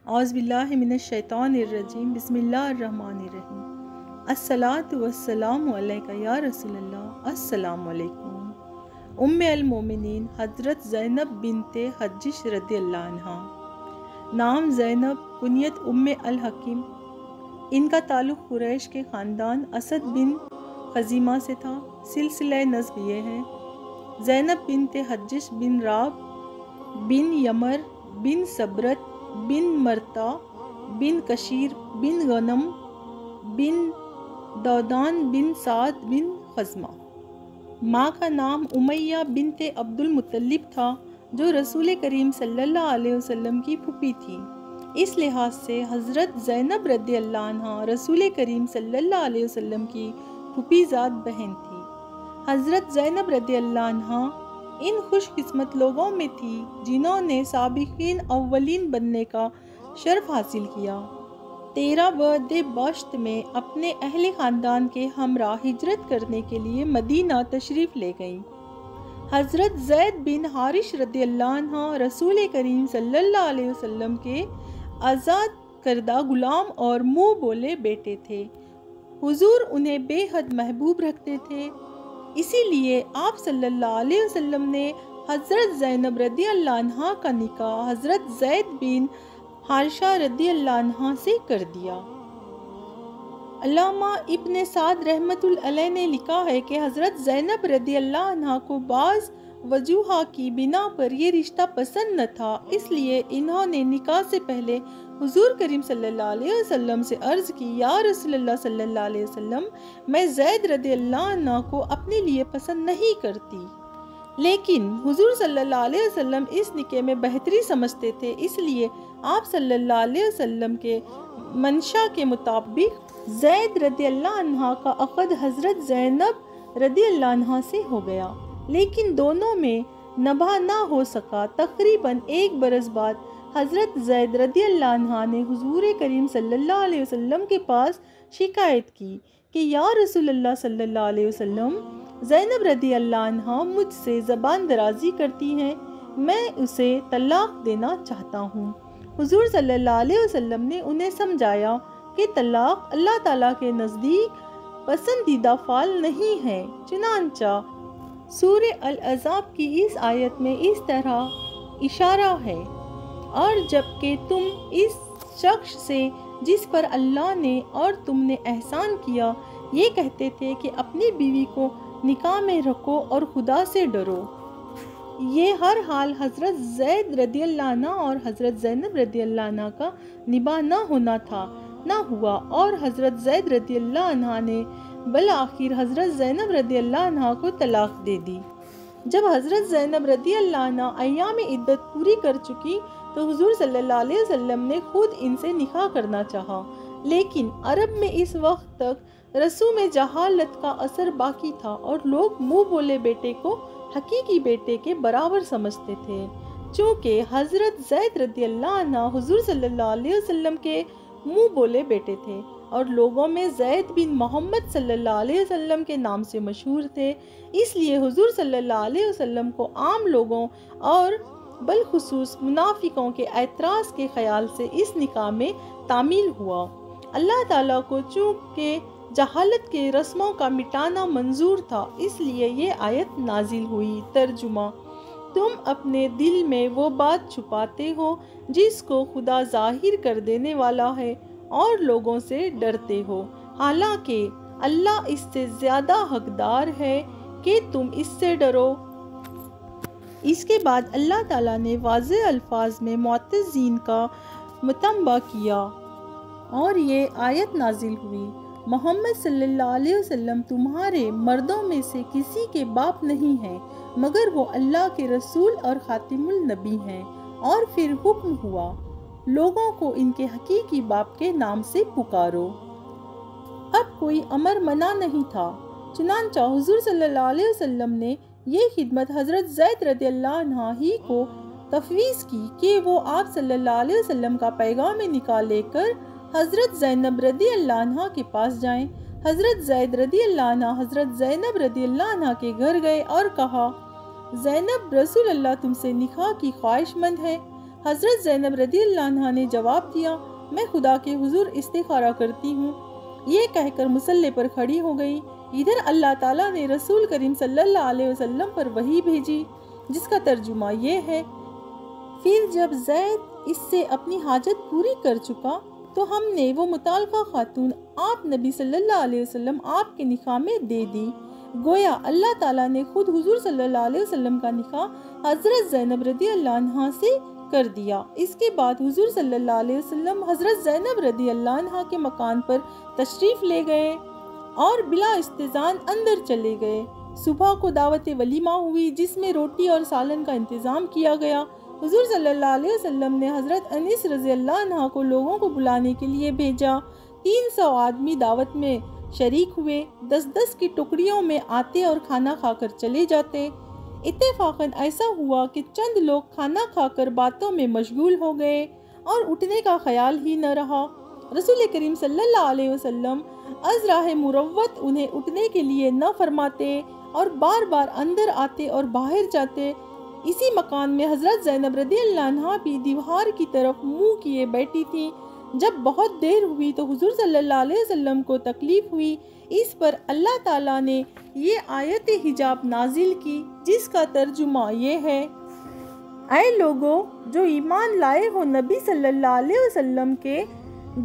اعوذ باللہ من الشیطان الرجیم بسم اللہ الرحمن الرحیم الصلاۃ والسلام علیکہ یا رسول اللہ السلام علیکم۔ ام المومنین حضرت زینب بنت حجش رضی اللہ عنہ، نام زینب، کنیت ام الحکیم۔ ان کا تعلق قریش کے خاندان اسد بن خزیمہ سے تھا۔ سلسلہ نسب یہ ہے: زینب بنت حجش بن راب بن یمر بن صبرت بن مرتا بن کشیر بن غنم بن دودان بن سعد بن خزمہ۔ ماں کا نام امیہ بنت عبد المطلب تھا، جو رسول کریم صلی اللہ علیہ وسلم کی پھوپھی تھی۔ اس لحاظ سے حضرت زینب رضی اللہ عنہ رسول کریم صلی اللہ علیہ وسلم کی پھوپھی زاد بہن تھی۔ حضرت زینب رضی اللہ عنہ ان خوش قسمت لوگوں میں تھی جنہوں نے سابقین اولین بننے کا شرف حاصل کیا۔ 13 بعد بشت میں اپنے اہل خاندان کے ہمراہ ہجرت کرنے کے لیے مدینہ تشریف لے گئیں۔ حضرت زید بن حارث رضی اللہ عنہ رسول کریم صلی اللہ علیہ وسلم کے آزاد کردہ غلام اور منہ بولے بیٹے تھے۔ حضور انہیں بے حد محبوب رکھتے تھے، اسی لیے آپ صلی اللہ علیہ وسلم نے حضرت زینب رضی اللہ عنہ کا نکاح حضرت زید بن حارثہ رضی اللہ عنہ سے کر دیا۔ علامہ ابن سعد رحمۃ اللہ علیہ نے لکھا ہے کہ حضرت زینب رضی اللہ عنہ کو بعض وجوہ کی بنا پر یہ رشتہ پسند نہ تھا، اس لیے انہوں نے نکاح سے پہلے حضور کریم صلی اللہ علیہ وسلم سے عرض کی، یا رسول اللہ صلی اللہ علیہ وسلم، میں زید رضی اللہ عنہ کو اپنے لیے پسند نہیں کرتی، لیکن حضور صلی اللہ علیہ وسلم اس نکاح میں بہتری سمجھتے تھے، اس لیے آپ صلی اللہ علیہ وسلم کے منشا کے مطابق زید رضی اللہ عنہ کا عقد حضرت زینب رضی اللہ عنہ سے ہو گیا، لیکن دونوں میں نبھا نہ ہو سکا۔ تقریباً 1 برس بعد حضرت زید رضی اللہ عنہ نے حضور کریم صلی اللہ علیہ وسلم کے پاس شکایت کی کہ یا رسول اللہ صلی اللہ علیہ وسلم، زینب رضی اللہ عنہ مجھ سے زبان درازی کرتی ہیں، میں اسے طلاق دینا چاہتا ہوں۔ حضور صلی اللہ علیہ وسلم نے انہیں سمجھایا کہ طلاق اللہ تعالیٰ کے نزدیک پسندیدہ فعل نہیں ہے، چنانچہ سورہ الاحزاب کی اس آیت میں اس طرح اشارہ ہے، اور جبکہ تم اس شخص سے جس پر اللہ نے اور تم نے احسان کیا یہ کہتے تھے کہ اپنی بیوی کو نکاح میں رکھو اور خدا سے ڈرو، یہ ہر حال حضرت زید رضی اللہ عنہ اور حضرت زینب رضی اللہ عنہ کا نباہ نہ ہونا تھا، نہ ہوا، اور حضرت زید رضی اللہ عنہ نے بالآخر حضرت زینب رضی اللہ عنہ کو طلاق دے دی۔ جب حضرت زینب رضی اللہ عنہ ایام عدت پوری کر چکی تو حضور صلی اللہ علیہ وسلم نے خود ان سے نکاح کرنا چاہا، لیکن عرب میں اس وقت تک رسوم جہالت کا اثر باقی تھا اور لوگ منہ بولے بیٹے کو حقیقی بیٹے کے برابر سمجھتے تھے۔ چونکہ حضرت زید رضی اللہ عنہ حضور صلی اللہ علیہ وسلم کے منہ بولے بیٹے تھے اور لوگوں میں زید بن محمد صلی اللہ علیہ وسلم کے نام سے مشہور تھے، اس لیے حضور صلی اللہ علیہ وسلم کو عام لوگوں اور بالخصوص منافقوں کے اعتراض کے خیال سے اس نکاح میں تعمیل ہوا۔ اللہ تعالیٰ کو چونکہ جہالت کے رسموں کا مٹانا منظور تھا، اس لیے یہ آیت نازل ہوئی۔ ترجمہ: تم اپنے دل میں وہ بات چھپاتے ہو جس کو خدا ظاہر کر دینے والا ہے اور لوگوں سے ڈرتے ہو، حالانکہ اللہ اس سے زیادہ حقدار ہے کہ تم اس سے ڈرو۔ اس کے بعد اللہ تعالیٰ نے واضح الفاظ میں معتزین کا متنبہ کیا اور یہ آیت نازل ہوئی: محمد صلی اللہ علیہ وسلم تمہارے مردوں میں سے کسی کے باپ نہیں ہیں مگر وہ اللہ کے رسول اور خاتم النبی ہیں۔ اور پھر حکم ہوا لوگوں کو ان کے حقیقی باپ کے نام سے پکارو۔ اب کوئی امر منع نہیں تھا، چنانچہ حضور صلی اللہ علیہ وسلم نے یہ خدمت حضرت زید رضی اللہ عنہ ہی کو تفویض کی کہ وہ آپ صلی اللہ علیہ وسلم کا پیغام نکاح لے کر حضرت زینب رضی اللہ عنہ کے پاس جائیں۔ حضرت زید رضی اللہ عنہ حضرت زینب رضی اللہ عنہ کے گھر گئے اور کہا، زینب، رسول اللہ تم سے نکاح کی خواہش مند ہے۔ حضرت زینب رضی اللہ عنہا نے جواب دیا، میں خدا کے حضور استخارہ کرتی ہوں۔ یہ کہہ کر مصلی پر کھڑی ہو گئی۔ ادھر اللہ تعالیٰ نے رسول کریم صلی اللہ علیہ وسلم پر وحی بھیجی، جس کا ترجمہ یہ ہے، پھر جب زید اس سے اپنی حاجت پوری کر چکا تو ہم نے وہ متعلقہ خاتون آپ نبی صلی اللہ علیہ وسلم آپ کے نکاح میں دے دی۔ گویا اللہ تعالیٰ نے خود حضور صلی اللہ علیہ وسلم کا نکاح حضرت زینب رضی اللہ عنہا سے کر دیا۔ اس کے بعد حضور صلی اللہ علیہ وسلم حضرت زینب رضی اللہ عنہا کے مکان پر تشریف لے گئے اور بلا استئذان اندر چلے گئے۔ صبح کو دعوت ولیمہ ہوئی، جس میں روٹی اور سالن کا انتظام کیا گیا۔ حضور صلی اللہ علیہ وسلم نے حضرت انیس رضی اللہ عنہ کو لوگوں کو بلانے کے لیے بھیجا۔ 300 آدمی دعوت میں شریک ہوئے، 10-10 کی ٹکڑیوں میں آتے اور کھانا کھا کر چلے جاتے۔ اتفاقاً ایسا ہوا کہ چند لوگ کھانا کھا کر باتوں میں مشغول ہو گئے اور اٹھنے کا خیال ہی نہ رہا۔ رسول کریم صلی اللہ علیہ وسلم از راہ مروت انہیں اٹھنے کے لیے نہ فرماتے اور بار بار اندر آتے اور باہر جاتے۔ اسی مکان میں حضرت زینب رضی اللہ عنہا بھی دیوار کی طرف منہ کیے بیٹھی تھی۔ جب بہت دیر ہوئی تو حضور صلی اللہ علیہ وسلم کو تکلیف ہوئی۔ اس پر اللہ تعالیٰ نے یہ آیت حجاب نازل کی، جس کا ترجمہ یہ ہے، اے لوگو جو ایمان لائے ہو، نبی صلی اللہ علیہ وسلم کے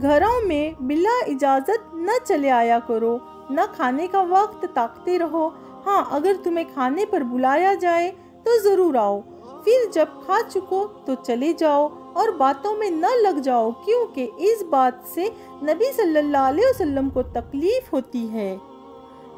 گھروں میں بلا اجازت نہ چلے آیا کرو، نہ کھانے کا وقت تاکتے رہو۔ ہاں، اگر تمہیں کھانے پر بلایا جائے تو ضرور آؤ، پھر جب کھا چکو تو چلے جاؤ اور باتوں میں نہ لگ جاؤ، کیونکہ اس بات سے نبی صلی اللہ علیہ وسلم کو تکلیف ہوتی ہے۔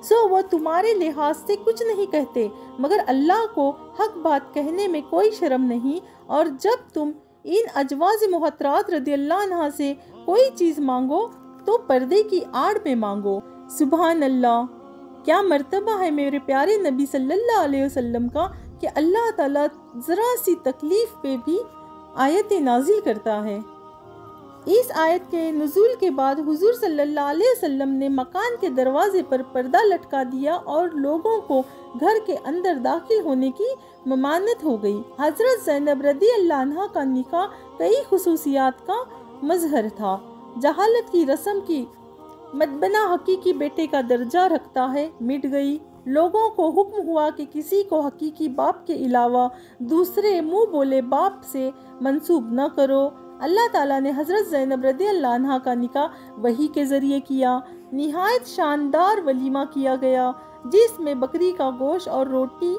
سو وہ تمہارے لحاظ سے کچھ نہیں کہتے، مگر اللہ کو حق بات کہنے میں کوئی شرم نہیں۔ اور جب تم ان ازواج محترات رضی اللہ عنہا سے کوئی چیز مانگو تو پردے کی آڑ میں مانگو۔ سبحان اللہ! کیا مرتبہ ہے میرے پیارے نبی صلی اللہ علیہ وسلم کا کہ اللہ تعالیٰ ذرا سی تکلیف پہ بھی آیت نازل کرتا ہے۔ اس آیت کے نزول کے بعد حضور صلی اللہ علیہ وسلم نے مکان کے دروازے پر پردہ لٹکا دیا اور لوگوں کو گھر کے اندر داخل ہونے کی ممانعت ہو گئی۔ حضرت زینب رضی اللہ عنہا کا نکاح کئی خصوصیات کا مظہر تھا۔ جہالت کی رسم کی مدبنا حقیقی بیٹے کا درجہ رکھتا ہے، مٹ گئی۔ لوگوں کو حکم ہوا کہ کسی کو حقیقی باپ کے علاوہ دوسرے منہ بولے باپ سے منسوب نہ کرو۔ اللہ تعالیٰ نے حضرت زینب رضی اللہ عنہا کا نکاح وحی کے ذریعے کیا۔ نہایت شاندار ولیمہ کیا گیا، جس میں بکری کا گوشت اور روٹی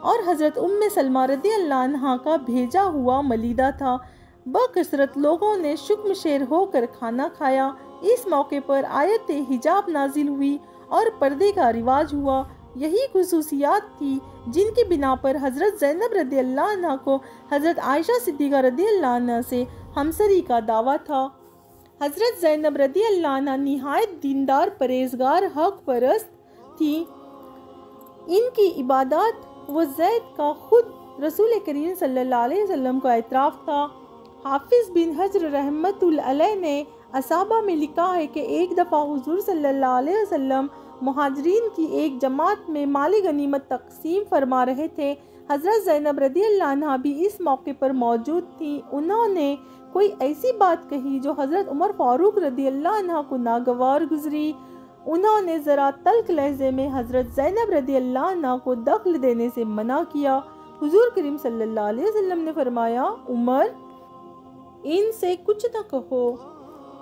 اور حضرت ام سلمہ رضی اللہ عنہا کا بھیجا ہوا ملیدہ تھا۔ بکثرت لوگوں نے شکم شیر ہو کر کھانا کھایا۔ اس موقع پر آیت حجاب نازل ہوئی اور پردے کا رواج ہوا۔ یہی خصوصیات تھی جن کی بنا پر حضرت زینب رضی اللہ عنہا کو حضرت عائشہ صدیقہ رضی اللہ عنہا سے ہمسری کا دعویٰ تھا۔ حضرت زینب رضی اللہ عنہا نہایت دیندار، پرہیزگار، حق پرست تھی۔ ان کی عبادات و زید کا خود رسول کریم صلی اللہ علیہ وسلم کا اعتراف تھا۔ حافظ بن حجر رحمت اللہ علیہ نے اصابہ میں لکھا ہے کہ ایک دفعہ حضور صلی اللہ علیہ وسلم مہاجرین کی ایک جماعت میں مال غنیمت تقسیم فرما رہے تھے۔ حضرت زینب رضی اللہ عنہا بھی اس موقع پر موجود تھی۔ انہوں نے کوئی ایسی بات کہی جو حضرت عمر فاروق رضی اللہ عنہ کو ناگوار گزری۔ انہوں نے ذرا تلخ لہجے میں حضرت زینب رضی اللہ عنہ کو دخل دینے سے منع کیا۔ حضور کریم صلی اللہ علیہ وسلم نے فرمایا، عمر، ان سے کچھ نہ کہو،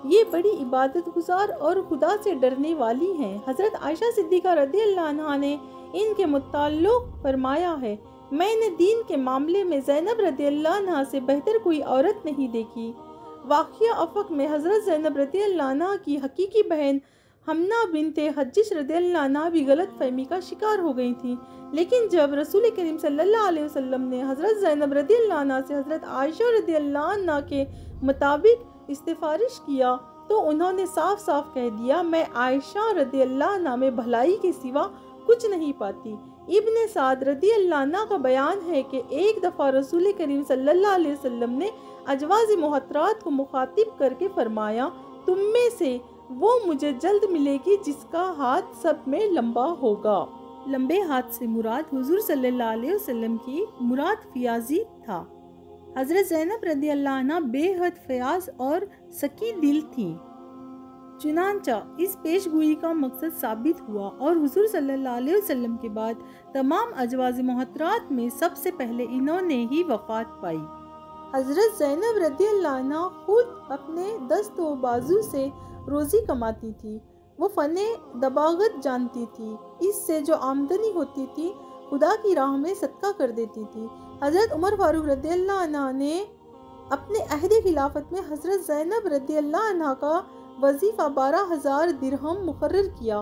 یہ بڑی عبادت گزار اور خدا سے ڈرنے والی ہیں۔ حضرت عائشہ صدیقہ رضی اللہ عنہا نے ان کے متعلق فرمایا ہے، میں نے دین کے معاملے میں زینب رضی اللہ عنہا سے بہتر کوئی عورت نہیں دیکھی۔ واقعہ افق میں حضرت زینب رضی اللہ عنہا کی حقیقی بہن حمنہ بنت حجش رضی اللہ عنہا بھی غلط فہمی کا شکار ہو گئی تھی، لیکن جب رسول کریم صلی اللہ علیہ وسلم نے حضرت زینب رضی اللہ عنہا سے حضرت عائشہ رضی اللہ عنہا کے مطابق استفارش کیا تو انہوں نے صاف صاف کہہ دیا، میں عائشہ رضی اللہ عنہا میں بھلائی کے سوا کچھ نہیں پاتی۔ ابن سعد رضی اللہ عنہ کا بیان ہے کہ ایک دفعہ رسول کریم صلی اللہ علیہ وسلم نے ازواج محترات کو مخاطب کر کے فرمایا، تم میں سے وہ مجھے جلد ملے گی جس کا ہاتھ سب میں لمبا ہوگا۔ لمبے ہاتھ سے مراد حضور صلی اللہ علیہ وسلم کی مراد فیاضی تھا۔ حضرت زینب رضی اللہ عنہ بے حد فیاض اور سکی دل تھی۔ چنانچہ اس پیش گوئی کا مقصد ثابت ہوا اور حضور صلی اللہ علیہ وسلم کے بعد تمام ازواج محترات میں سب سے پہلے انہوں نے ہی وفات پائی۔ حضرت زینب رضی اللہ عنہ خود اپنے دست و بازو سے روزی کماتی تھی۔ وہ فن دباغت جانتی تھی، اس سے جو آمدنی ہوتی تھی خدا کی راہ میں صدقہ کر دیتی تھی۔ حضرت عمر فاروق رضی اللہ عنہ نے اپنے عہد خلافت میں حضرت زینب رضی اللہ عنہ کا وظیفہ 12,000 درہم مقرر کیا۔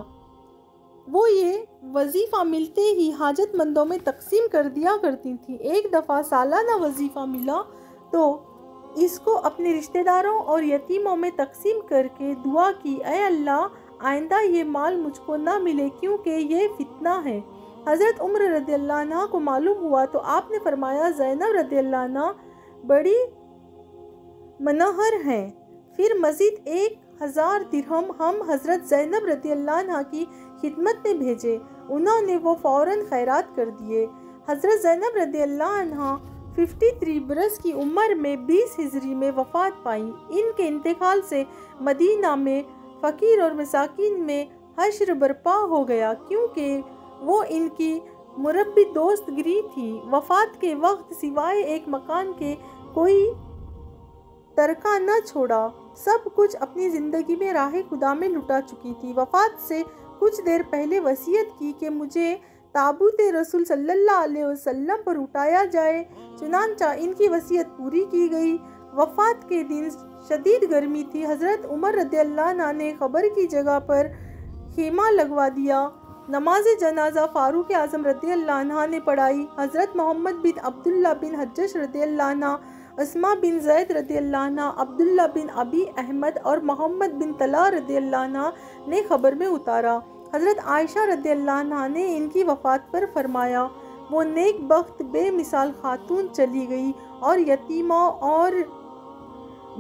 وہ یہ وظیفہ ملتے ہی حاجت مندوں میں تقسیم کر دیا کرتی تھی۔ ایک دفعہ سالانہ وظیفہ ملا تو اس کو اپنے رشتہ داروں اور یتیموں میں تقسیم کر کے دعا کی، اے اللہ آئندہ یہ مال مجھ کو نہ ملے کیونکہ یہ فتنہ ہے۔ حضرت عمر رضی اللہ عنہ کو معلوم ہوا تو آپ نے فرمایا زینب رضی اللہ عنہ بڑی منہر ہیں۔ پھر مزید 1,000 درہم ہم حضرت زینب رضی اللہ عنہ کی خدمت میں بھیجے، انہوں نے وہ فوراً خیرات کر دیے۔ حضرت زینب رضی اللہ عنہ 53 برس کی عمر میں 20 ہجری میں وفات پائیں۔ ان کے انتقال سے مدینہ میں فقیر اور مساکین میں حشر برپا ہو گیا کیونکہ وہ ان کی مربی دوست گری تھی۔ وفات کے وقت سوائے ایک مکان کے کوئی ترکہ نہ چھوڑا، سب کچھ اپنی زندگی میں راہ خدا میں لٹا چکی تھی۔ وفات سے کچھ دیر پہلے وصیت کی کہ مجھے تابوت رسول صلی اللہ علیہ وسلم پر اٹھایا جائے، چنانچہ ان کی وصیت پوری کی گئی۔ وفات کے دن شدید گرمی تھی۔ حضرت عمر رضی اللہ عنہ نے قبر کی جگہ پر خیمہ لگوا دیا۔ نماز جنازہ فاروق اعظم رضی اللہ عنہ نے پڑھائی۔ حضرت محمد بن عبداللہ بن حجش رضی اللہ عنہ، اسما بن زید رضی اللہ عنہ، عبداللہ بن ابی احمد اور محمد بن طلحہ رضی اللہ عنہ نے قبر میں اتارا۔ حضرت عائشہ رضی اللہ عنہ نے ان کی وفات پر فرمایا، وہ نیک بخت بے مثال خاتون چلی گئی اور یتیموں اور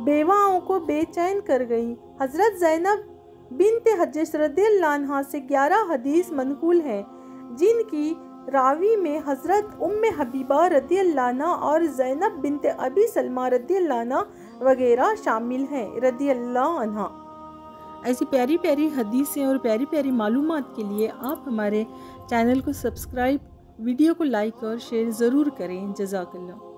بیواؤں کو بے چین کر گئی۔ حضرت زینب بنت حجش رضی اللہ عنہ سے 11 حدیث منقول ہیں، جن کی راوی میں حضرت ام حبیبہ رضی اللہ عنہ اور زینب بنت ابی سلمہ رضی اللہ عنہ وغیرہ شامل ہیں رضی اللہ عنہ۔ ایسی پیاری پیاری حدیثیں اور پیاری پیاری معلومات کے لیے آپ ہمارے چینل کو سبسکرائب، ویڈیو کو لائک اور شیئر ضرور کریں۔ جزاک اللہ۔